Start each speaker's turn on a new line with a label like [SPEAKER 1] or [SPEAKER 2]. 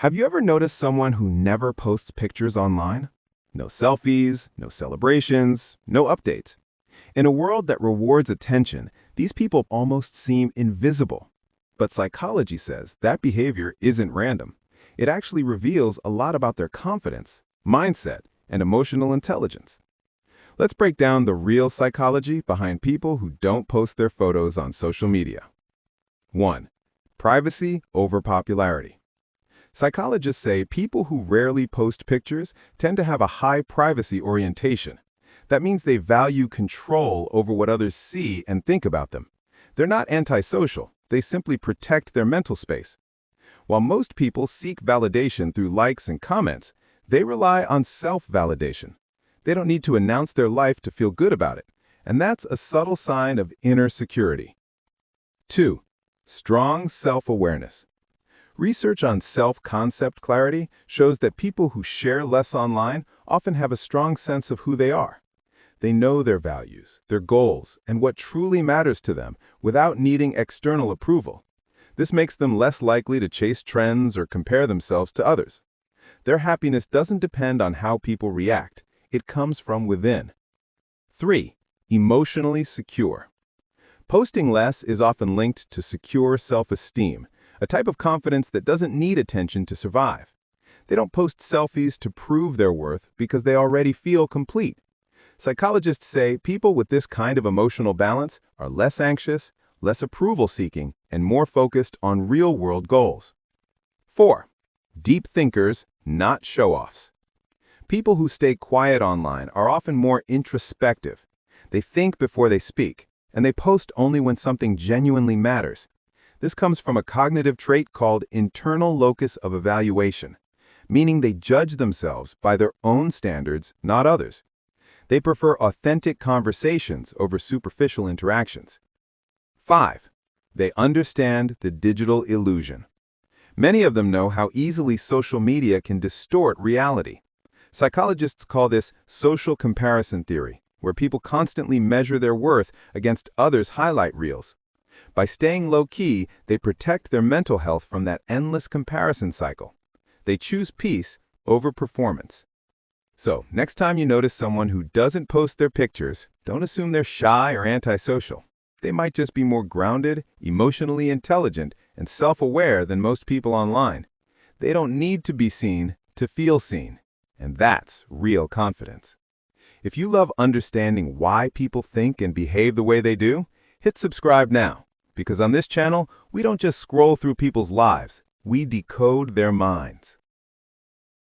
[SPEAKER 1] Have you ever noticed someone who never posts pictures online? No selfies, no celebrations, no updates. In a world that rewards attention, these people almost seem invisible. But psychology says that behavior isn't random. It actually reveals a lot about their confidence, mindset, and emotional intelligence. Let's break down the real psychology behind people who don't post their photos on social media. 1. Privacy over popularity. Psychologists say people who rarely post pictures tend to have a high privacy orientation. That means they value control over what others see and think about them. They're not antisocial, they simply protect their mental space. While most people seek validation through likes and comments, they rely on self-validation. They don't need to announce their life to feel good about it, and that's a subtle sign of inner security. 2. Strong self-awareness. Research on self-concept clarity shows that people who share less online often have a strong sense of who they are. They know their values, their goals, and what truly matters to them without needing external approval. This makes them less likely to chase trends or compare themselves to others. Their happiness doesn't depend on how people react. It comes from within. 3. Emotionally secure. Posting less is often linked to secure self-esteem, a type of confidence that doesn't need attention to survive. They don't post selfies to prove their worth because they already feel complete. Psychologists say people with this kind of emotional balance are less anxious, less approval-seeking, and more focused on real-world goals. 4. Deep thinkers, not show-offs. People who stay quiet online are often more introspective. They think before they speak, and they post only when something genuinely matters. This comes from a cognitive trait called internal locus of evaluation, meaning they judge themselves by their own standards, not others. They prefer authentic conversations over superficial interactions. 5. They understand the digital illusion. Many of them know how easily social media can distort reality. Psychologists call this social comparison theory, where people constantly measure their worth against others' highlight reels. By staying low-key, they protect their mental health from that endless comparison cycle. They choose peace over performance. So, next time you notice someone who doesn't post their pictures, don't assume they're shy or antisocial. They might just be more grounded, emotionally intelligent, and self-aware than most people online. They don't need to be seen to feel seen. And that's real confidence. If you love understanding why people think and behave the way they do, hit subscribe now, because on this channel, we don't just scroll through people's lives, we decode their minds.